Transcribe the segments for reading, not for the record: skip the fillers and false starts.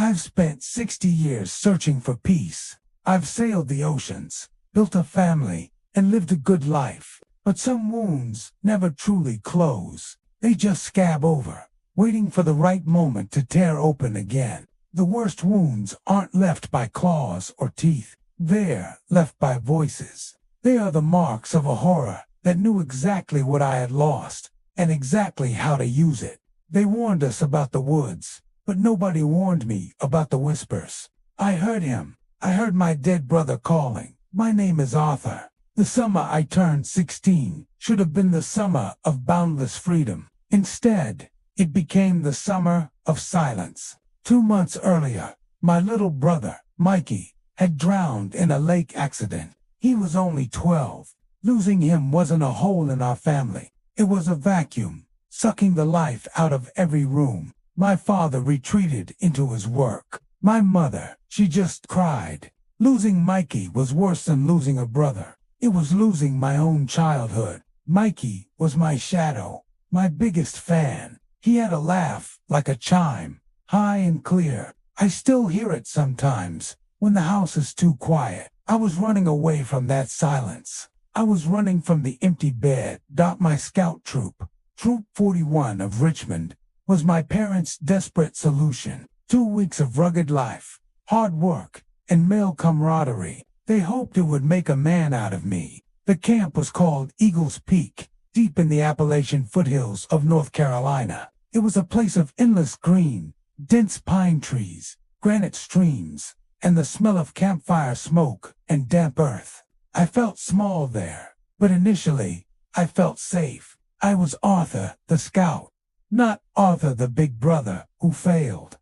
I've spent 60 years searching for peace. I've sailed the oceans, built a family, and lived a good life. But some wounds never truly close. They just scab over, waiting for the right moment to tear open again. The worst wounds aren't left by claws or teeth. They're left by voices. They are the marks of a horror that knew exactly what I had lost and exactly how to use it. They warned us about the woods, but nobody warned me about the whispers. I heard him. I heard my dead brother calling. My name is Arthur. The summer I turned 16 should have been the summer of boundless freedom. Instead, it became the summer of silence. 2 months earlier, my little brother, Mikey, had drowned in a lake accident. He was only 12. Losing him wasn't a hole in our family. It was a vacuum, sucking the life out of every room. My father retreated into his work. My mother, she just cried. Losing Mikey was worse than losing a brother. It was losing my own childhood. Mikey was my shadow, my biggest fan. He had a laugh like a chime, high and clear. I still hear it sometimes when the house is too quiet. I was running away from that silence. I was running from the empty bed. My scout troop, Troop 41 of Richmond, was my parents' desperate solution. 2 weeks of rugged life, hard work, and male camaraderie. They hoped it would make a man out of me. The camp was called Eagle's Peak, deep in the Appalachian foothills of North Carolina. It was a place of endless green, dense pine trees, granite streams, and the smell of campfire smoke and damp earth. I felt small there, but initially, I felt safe. I was Arthur, the scout, not Arthur, the big brother who failed.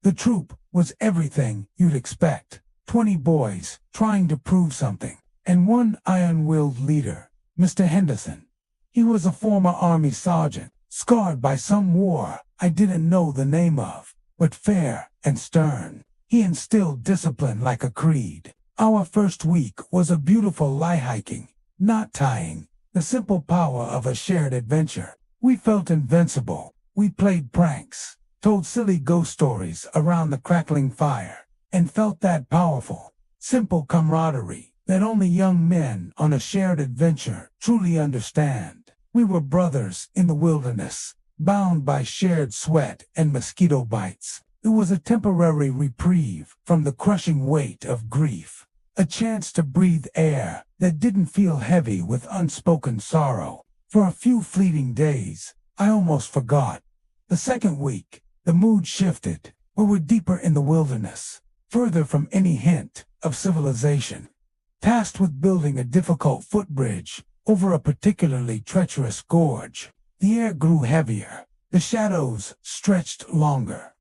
The troop was everything you'd expect. 20 boys trying to prove something, and one iron-willed leader, Mr. Henderson. He was a former Army sergeant, scarred by some war I didn't know the name of, but fair and stern. He instilled discipline like a creed. Our first week was a beautiful lie hiking, knot tying, the simple power of a shared adventure. We felt invincible. We played pranks, told silly ghost stories around the crackling fire, and felt that powerful, simple camaraderie that only young men on a shared adventure truly understand. We were brothers in the wilderness, bound by shared sweat and mosquito bites. It was a temporary reprieve from the crushing weight of grief, a chance to breathe air that didn't feel heavy with unspoken sorrow. For a few fleeting days, I almost forgot. The second week, the mood shifted. We were deeper in the wilderness, further from any hint of civilization, tasked with building a difficult footbridge over a particularly treacherous gorge. The air grew heavier, the shadows stretched longer,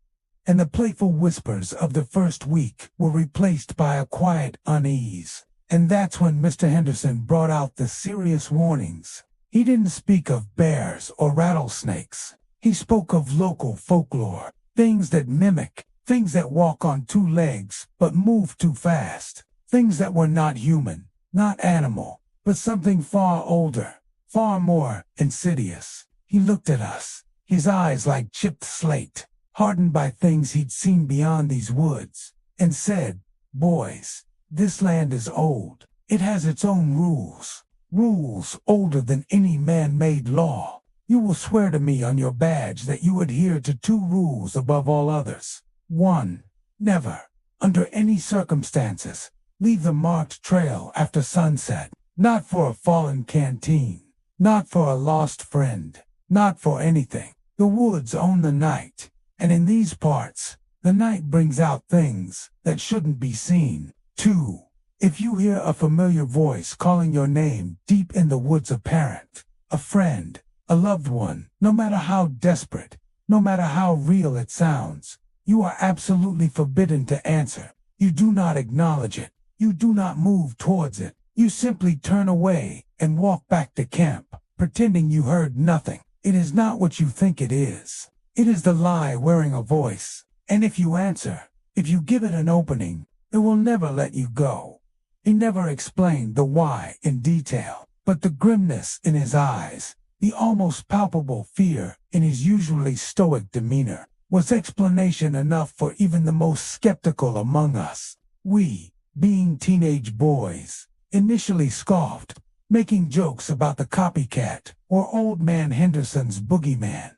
and the playful whispers of the first week were replaced by a quiet unease. And that's when Mr. Henderson brought out the serious warnings. He didn't speak of bears or rattlesnakes. He spoke of local folklore, things that mimic, things that walk on 2 legs but move too fast, things that were not human, not animal, but something far older, far more insidious. He looked at us, his eyes like chipped slate, hardened by things he'd seen beyond these woods, and said, "Boys, this land is old. It has its own rules, rules older than any man-made law. You will swear to me on your badge that you adhere to 2 rules above all others. 1. Never, under any circumstances, leave the marked trail after sunset. Not for a fallen canteen, not for a lost friend, not for anything. The woods own the night, and in these parts, the night brings out things that shouldn't be seen. 2. If you hear a familiar voice calling your name deep in the woods, a parent, a friend, a loved one, no matter how desperate, no matter how real it sounds, you are absolutely forbidden to answer. You do not acknowledge it. You do not move towards it. You simply turn away and walk back to camp, pretending you heard nothing. It is not what you think it is. It is the lie wearing a voice. And if you answer, if you give it an opening, it will never let you go." He never explained the why in detail, but the grimness in his eyes, the almost palpable fear in his usually stoic demeanor, was explanation enough for even the most skeptical among us. We, being teenage boys, initially scoffed, making jokes about the copycat or Old Man Henderson's boogeyman.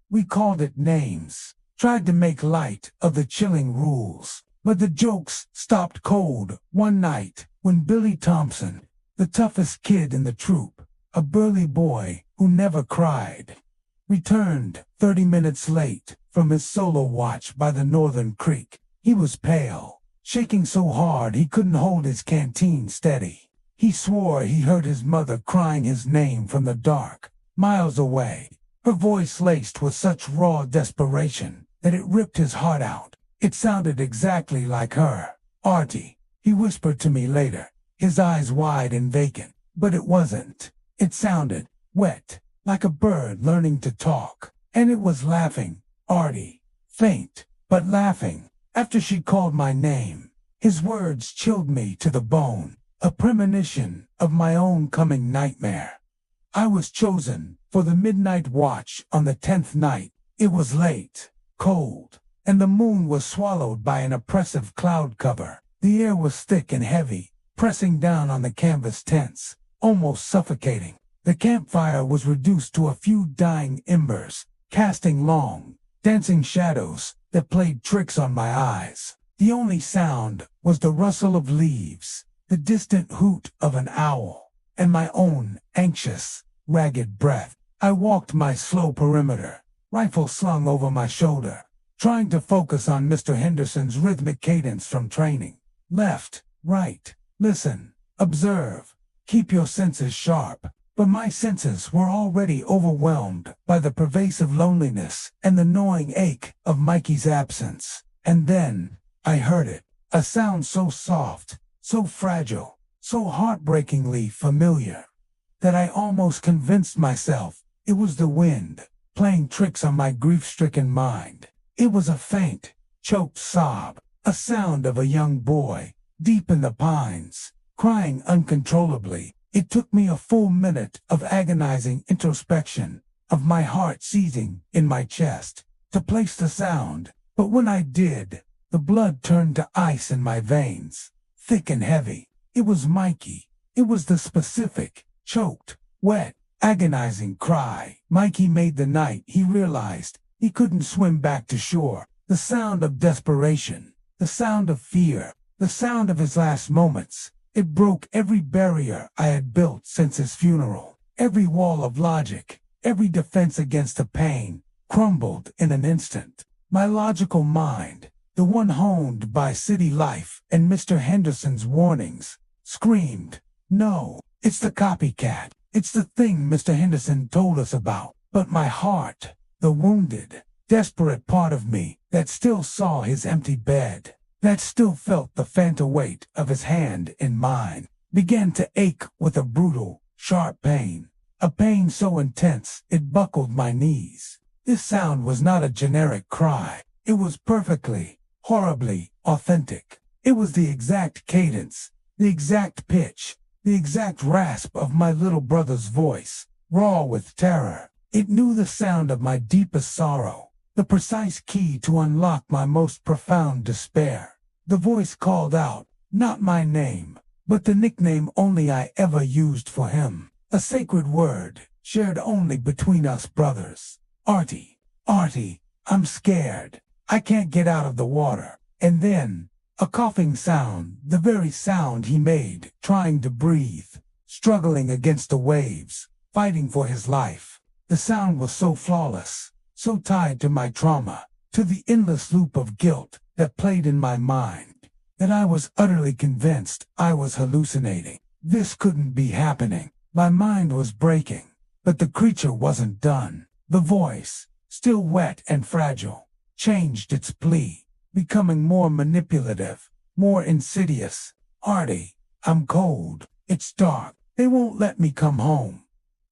We called it names, tried to make light of the chilling rules, but the jokes stopped cold one night when Billy Thompson, the toughest kid in the troop, a burly boy who never cried, returned 30 minutes late from his solo watch by the northern creek. He was pale, shaking so hard he couldn't hold his canteen steady. He swore he heard his mother crying his name from the dark, miles away, her voice laced with such raw desperation that it ripped his heart out. It sounded exactly like her. "Artie," he whispered to me later, his eyes wide and vacant. But it wasn't. It sounded wet, like a bird learning to talk. And it was laughing. Artie. Faint, but laughing. After she called my name, his words chilled me to the bone, a premonition of my own coming nightmare. I was chosen for the midnight watch on the 10th night. It was late, cold, and the moon was swallowed by an oppressive cloud cover. The air was thick and heavy, pressing down on the canvas tents, almost suffocating. The campfire was reduced to a few dying embers, casting long, dancing shadows that played tricks on my eyes. The only sound was the rustle of leaves, the distant hoot of an owl, and my own anxious, ragged breath. I walked my slow perimeter, rifle slung over my shoulder, trying to focus on Mr. Henderson's rhythmic cadence from training. Left, right, listen, observe, keep your senses sharp. But my senses were already overwhelmed by the pervasive loneliness and the gnawing ache of Mikey's absence. And then, I heard it, a sound so soft, so fragile, so heartbreakingly familiar, that I almost convinced myself it was the wind, playing tricks on my grief-stricken mind. It was a faint, choked sob, a sound of a young boy, deep in the pines, crying uncontrollably. It took me a full minute of agonizing introspection, of my heart seizing in my chest, to place the sound. But when I did, the blood turned to ice in my veins, thick and heavy. It was Mikey. It was the specific, choked, wet, agonizing cry Mikey made the night he realized he couldn't swim back to shore. The sound of desperation, the sound of fear, the sound of his last moments. It broke every barrier I had built since his funeral. Every wall of logic, every defense against the pain, crumbled in an instant. My logical mind, the one honed by city life and Mr. Henderson's warnings, screamed, "No, it's the copycat. It's the thing Mr. Henderson told us about." But my heart, the wounded, desperate part of me that still saw his empty bed, that still felt the phantom weight of his hand in mine, began to ache with a brutal, sharp pain, a pain so intense it buckled my knees. This sound was not a generic cry. It was perfectly, horribly authentic. It was the exact cadence, the exact pitch, the exact rasp of my little brother's voice, raw with terror. It knew the sound of my deepest sorrow, the precise key to unlock my most profound despair. The voice called out, not my name, but the nickname only I ever used for him, a sacred word, shared only between us brothers. "Artie, Artie, I'm scared. I can't get out of the water." And then, a coughing sound, the very sound he made, trying to breathe, struggling against the waves, fighting for his life. The sound was so flawless, so tied to my trauma, to the endless loop of guilt that played in my mind, that I was utterly convinced I was hallucinating. This couldn't be happening. My mind was breaking, but the creature wasn't done. The voice, still wet and fragile, changed its plea, becoming more manipulative, more insidious. "Artie, I'm cold. It's dark. They won't let me come home."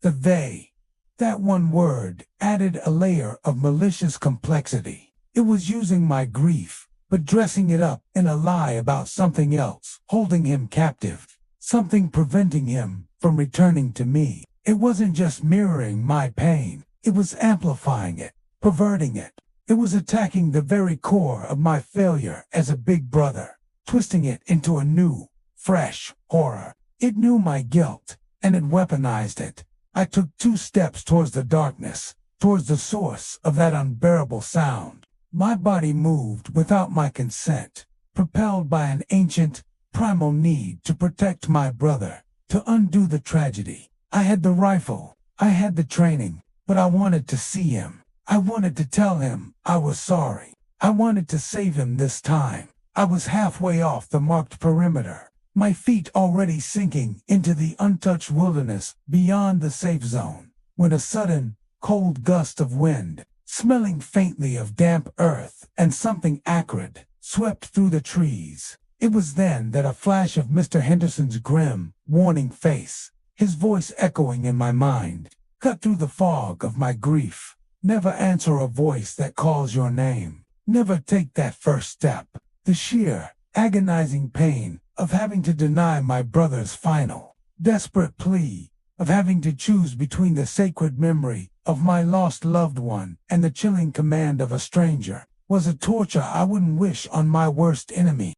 The "they," that one word, added a layer of malicious complexity. It was using my grief, but dressing it up in a lie about something else, holding him captive, something preventing him from returning to me. It wasn't just mirroring my pain, it was amplifying it, perverting it. It was attacking the very core of my failure as a big brother, twisting it into a new, fresh horror. It knew my guilt, and it weaponized it. I took 2 steps towards the darkness, towards the source of that unbearable sound. My body moved without my consent, propelled by an ancient, primal need to protect my brother, to undo the tragedy. I had the rifle, I had the training, but I wanted to see him. I wanted to tell him I was sorry. I wanted to save him this time. I was halfway off the marked perimeter, my feet already sinking into the untouched wilderness beyond the safe zone, when a sudden, cold gust of wind, smelling faintly of damp earth and something acrid, swept through the trees. It was then that a flash of Mr. Henderson's grim, warning face, his voice echoing in my mind, cut through the fog of my grief. Never answer a voice that calls your name. Never take that first step. The sheer, agonizing pain of having to deny my brother's final, desperate plea of having to choose between the sacred memory of my lost loved one and the chilling command of a stranger was a torture I wouldn't wish on my worst enemy.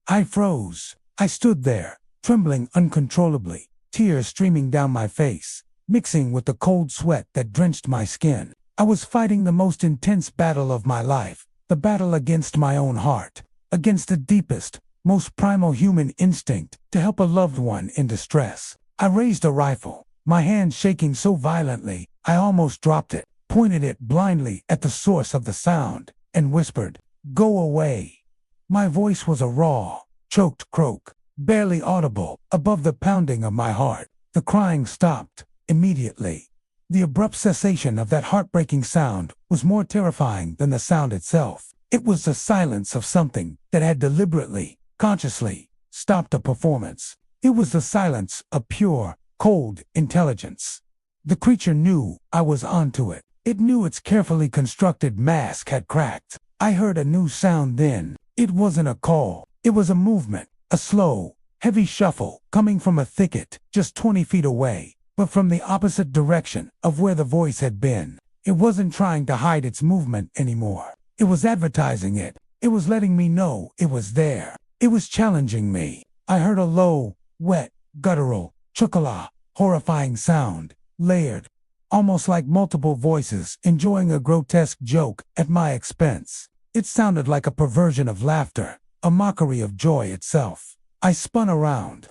I froze. I stood there, trembling uncontrollably, tears streaming down my face, mixing with the cold sweat that drenched my skin. I was fighting the most intense battle of my life, the battle against my own heart, against the deepest, most primal human instinct to help a loved one in distress. I raised a rifle, my hand shaking so violently I almost dropped it, pointed it blindly at the source of the sound, and whispered, "Go away." My voice was a raw, choked croak, barely audible above the pounding of my heart. The crying stopped immediately. The abrupt cessation of that heartbreaking sound was more terrifying than the sound itself. It was the silence of something that had deliberately, consciously, stopped a performance. It was the silence of pure, cold intelligence. The creature knew I was onto it. It knew its carefully constructed mask had cracked. I heard a new sound then. It wasn't a call. It was a movement, a slow, heavy shuffle coming from a thicket just 20 feet away, but from the opposite direction of where the voice had been. It wasn't trying to hide its movement anymore. It was advertising it. It was letting me know it was there. It was challenging me. I heard a low, wet, guttural, chocolat, horrifying sound, layered, almost like multiple voices enjoying a grotesque joke at my expense. It sounded like a perversion of laughter, a mockery of joy itself. I spun around,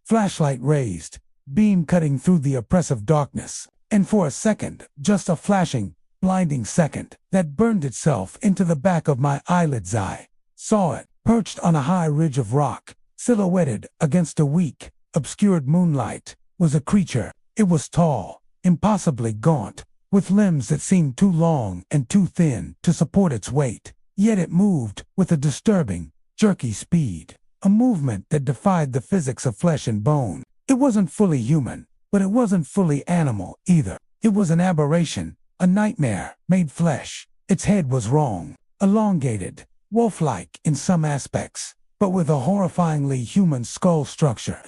flashlight raised, beam cutting through the oppressive darkness, and for a second, just a flashing, blinding second, that burned itself into the back of my eyelid's eye. Saw it, perched on a high ridge of rock, silhouetted against a weak, obscured moonlight, was a creature. It was tall, impossibly gaunt, with limbs that seemed too long and too thin to support its weight. Yet it moved with a disturbing, jerky speed, a movement that defied the physics of flesh and bone. It wasn't fully human, but it wasn't fully animal either. It was an aberration, a nightmare made flesh. Its head was wrong, elongated, wolf-like in some aspects, but with a horrifyingly human skull structure.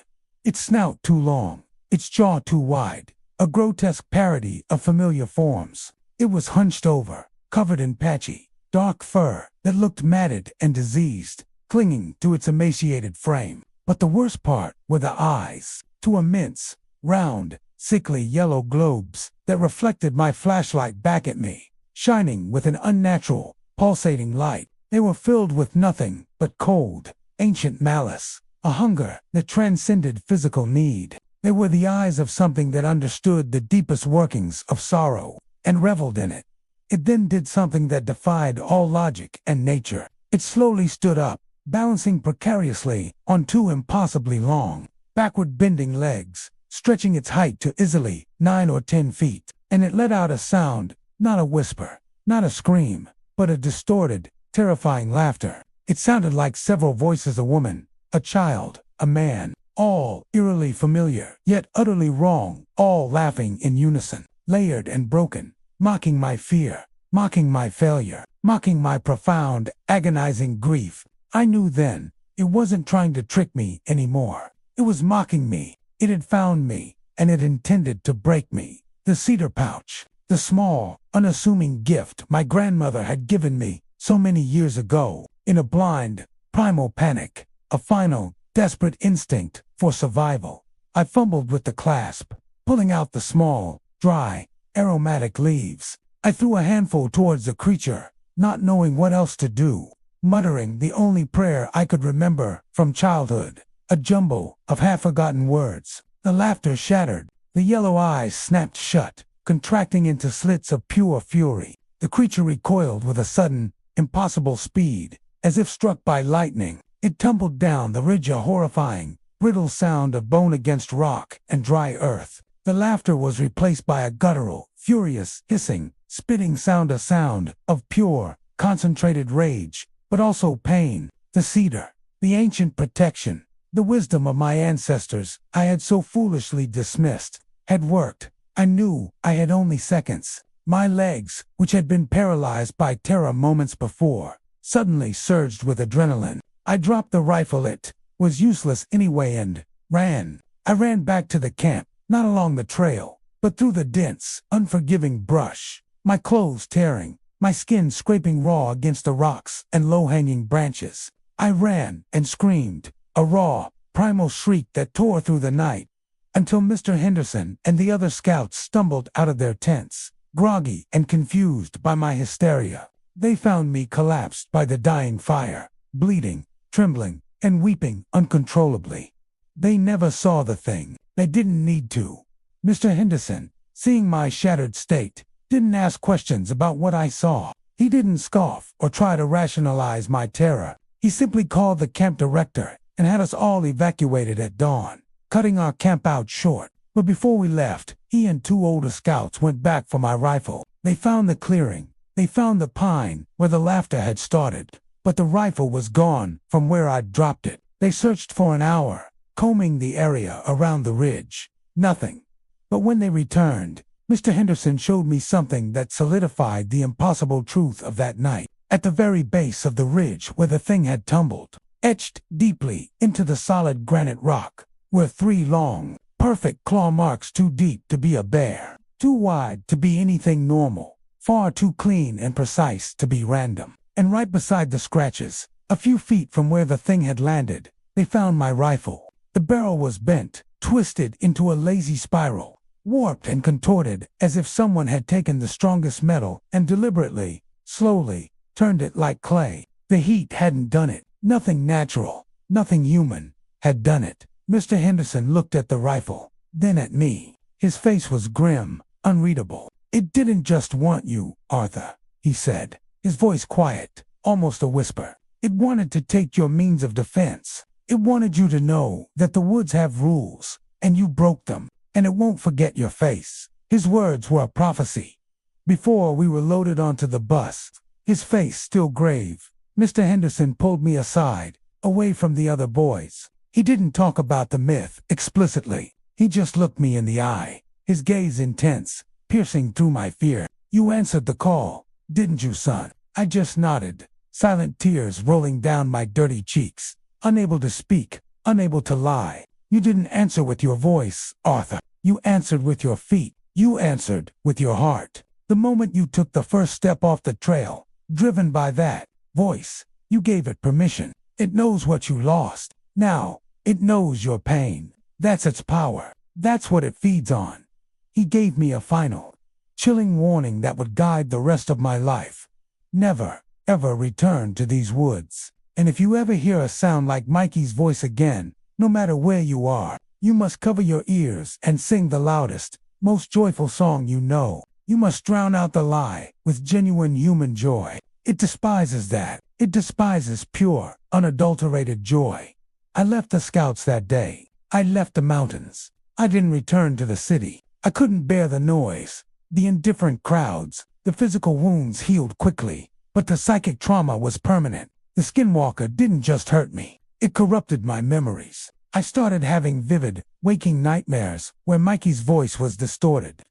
Its snout too long, its jaw too wide, a grotesque parody of familiar forms. It was hunched over, covered in patchy, dark fur that looked matted and diseased, clinging to its emaciated frame. But the worst part were the eyes, two immense, round, sickly yellow globes that reflected my flashlight back at me, shining with an unnatural, pulsating light. They were filled with nothing but cold, ancient malice, a hunger that transcended physical need. They were the eyes of something that understood the deepest workings of sorrow and reveled in it. It then did something that defied all logic and nature. It slowly stood up, balancing precariously on 2 impossibly long, backward-bending legs, stretching its height to easily 9 or 10 feet, and it let out a sound, not a whisper, not a scream, but a distorted, terrifying laughter. It sounded like several voices, a woman, a child, a man, all eerily familiar, yet utterly wrong, all laughing in unison, layered and broken, mocking my fear, mocking my failure, mocking my profound, agonizing grief. I knew then, it wasn't trying to trick me anymore. It was mocking me. It had found me, and it intended to break me. The cedar pouch, the small, unassuming gift my grandmother had given me so many years ago, in a blind, primal panic, a final, desperate instinct for survival. I fumbled with the clasp, pulling out the small, dry, aromatic leaves. I threw a handful towards the creature, not knowing what else to do, muttering the only prayer I could remember from childhood, a jumble of half-forgotten words. The laughter shattered, the yellow eyes snapped shut, contracting into slits of pure fury. The creature recoiled with a sudden, impossible speed, as if struck by lightning. It tumbled down the ridge, a horrifying, brittle sound of bone against rock and dry earth. The laughter was replaced by a guttural, furious, hissing, spitting sound, a sound of pure, concentrated rage, but also pain. The cedar, the ancient protection, the wisdom of my ancestors I had so foolishly dismissed, had worked. I knew I had only seconds. My legs, which had been paralyzed by terror moments before, suddenly surged with adrenaline. I dropped the rifle. It was useless anyway and ran. I ran back to the camp, not along the trail, but through the dense, unforgiving brush, my clothes tearing, my skin scraping raw against the rocks and low-hanging branches. I ran and screamed, a raw, primal shriek that tore through the night, until Mr. Henderson and the other scouts stumbled out of their tents, groggy and confused by my hysteria. They found me collapsed by the dying fire, bleeding, trembling, and weeping uncontrollably. They never saw the thing. They didn't need to. Mr. Henderson, seeing my shattered state, didn't ask questions about what I saw. He didn't scoff or try to rationalize my terror. He simply called the camp director and had us all evacuated at dawn, cutting our camp out short. But before we left, he and two older scouts went back for my rifle. They found the clearing. They found the pine where the laughter had started, but the rifle was gone from where I'd dropped it. They searched for an hour, combing the area around the ridge. Nothing. But when they returned, Mr. Henderson showed me something that solidified the impossible truth of that night. At the very base of the ridge where the thing had tumbled, etched deeply into the solid granite rock, were three long, perfect claw marks, too deep to be a bear, too wide to be anything normal, far too clean and precise to be random. And right beside the scratches, a few feet from where the thing had landed, they found my rifle. The barrel was bent, twisted into a lazy spiral, warped and contorted as if someone had taken the strongest metal and deliberately, slowly, turned it like clay. The heat hadn't done it. Nothing natural, nothing human, had done it. Mr. Henderson looked at the rifle, then at me. His face was grim, unreadable. "It didn't just want you, Arthur," he said, his voice quiet, almost a whisper. "It wanted to take your means of defense. It wanted you to know that the woods have rules, and you broke them, and it won't forget your face." His words were a prophecy. Before we were loaded onto the bus, his face still grave, Mr. Henderson pulled me aside, away from the other boys. He didn't talk about the myth explicitly. He just looked me in the eye, his gaze intense, piercing through my fear. "You answered the call, didn't you, son?" I just nodded, silent tears rolling down my dirty cheeks, unable to speak, unable to lie. "You didn't answer with your voice, Arthur. You answered with your feet. You answered with your heart. The moment you took the first step off the trail, driven by that voice, you gave it permission. It knows what you lost. Now, it knows your pain. That's its power. That's what it feeds on." He gave me a final, chilling warning that would guide the rest of my life. Never, ever return to these woods. And if you ever hear a sound like Mikey's voice again, no matter where you are, you must cover your ears and sing the loudest, most joyful song you know. You must drown out the lie with genuine human joy. It despises that. It despises pure, unadulterated joy. I left the scouts that day. I left the mountains. I didn't return to the city. I couldn't bear the noise, the indifferent crowds. The physical wounds healed quickly, but the psychic trauma was permanent. The Skinwalker didn't just hurt me. It corrupted my memories. I started having vivid, waking nightmares where Mikey's voice was distorted,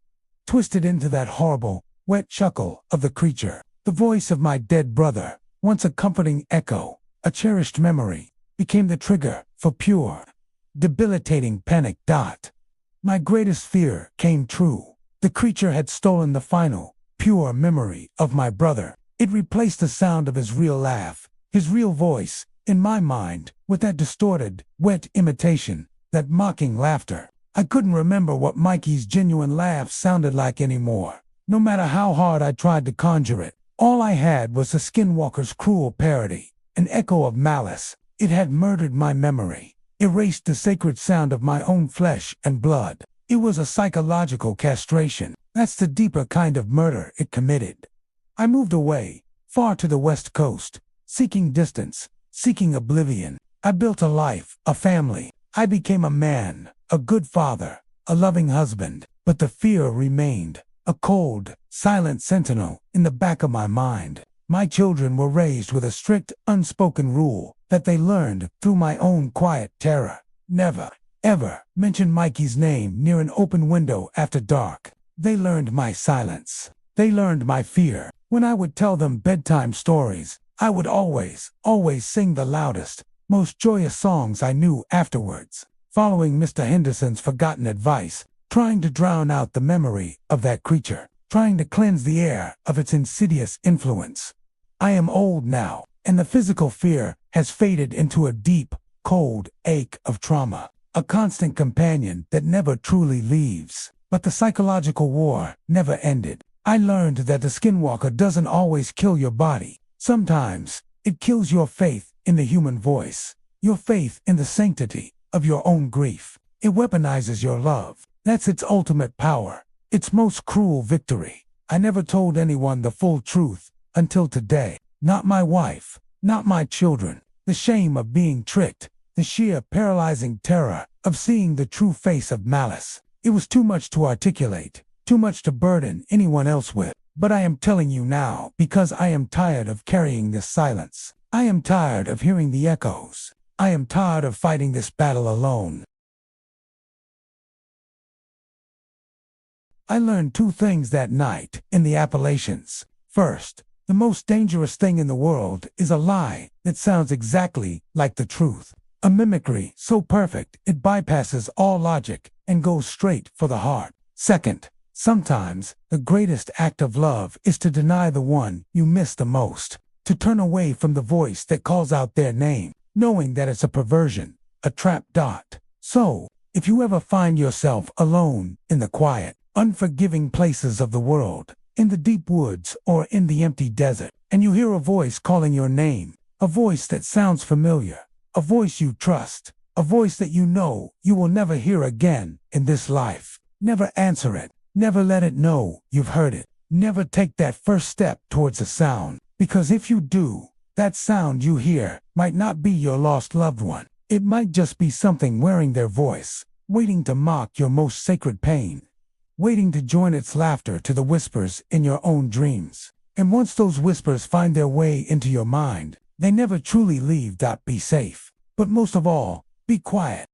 twisted into that horrible, wet chuckle of the creature. The voice of my dead brother, once a comforting echo, a cherished memory, became the trigger for pure, debilitating panic. My greatest fear came true. The creature had stolen the final, pure memory of my brother. It replaced the sound of his real laugh, his real voice, in my mind, with that distorted, wet imitation, that mocking laughter. I couldn't remember what Mikey's genuine laugh sounded like anymore. No matter how hard I tried to conjure it, all I had was the Skinwalker's cruel parody, an echo of malice. It had murdered my memory, erased the sacred sound of my own flesh and blood. It was a psychological castration. That's the deeper kind of murder it committed. I moved away, far to the west coast, seeking distance, seeking oblivion. I built a life, a family. I became a man, a good father, a loving husband. But the fear remained, a cold, silent sentinel in the back of my mind. My children were raised with a strict, unspoken rule that they learned through my own quiet terror. Never, ever mention Mikey's name near an open window after dark. They learned my silence. They learned my fear. When I would tell them bedtime stories, I would always sing the loudest, most joyous songs I knew afterwards, following Mr. Henderson's forgotten advice, trying to drown out the memory of that creature, trying to cleanse the air of its insidious influence. I am old now, and the physical fear has faded into a deep, cold ache of trauma, a constant companion that never truly leaves. But the psychological war never ended. I learned that the Skinwalker doesn't always kill your body. Sometimes it kills your faith in the human voice, your faith in the sanctity of your own grief. It weaponizes your love. That's its ultimate power, its most cruel victory. I never told anyone the full truth until today. Not my wife, not my children. The shame of being tricked, the sheer paralyzing terror of seeing the true face of malice. It was too much to articulate, too much to burden anyone else with. But I am telling you now because I am tired of carrying this silence. I am tired of hearing the echoes. I am tired of fighting this battle alone. I learned two things that night in the Appalachians. First, the most dangerous thing in the world is a lie that sounds exactly like the truth. A mimicry so perfect it bypasses all logic and goes straight for the heart. Second, sometimes the greatest act of love is to deny the one you miss the most, to turn away from the voice that calls out their name, knowing that it's a perversion, a trap dot. So, if you ever find yourself alone in the quiet, unforgiving places of the world, in the deep woods or in the empty desert, and you hear a voice calling your name, a voice that sounds familiar, a voice you trust, a voice that you know you will never hear again in this life, never answer it. Never let it know you've heard it. Never take that first step towards the sound, because if you do, that sound you hear might not be your lost loved one. It might just be something wearing their voice, waiting to mock your most sacred pain, waiting to join its laughter to the whispers in your own dreams. And once those whispers find their way into your mind, they never truly leave. Be safe. But most of all, be quiet.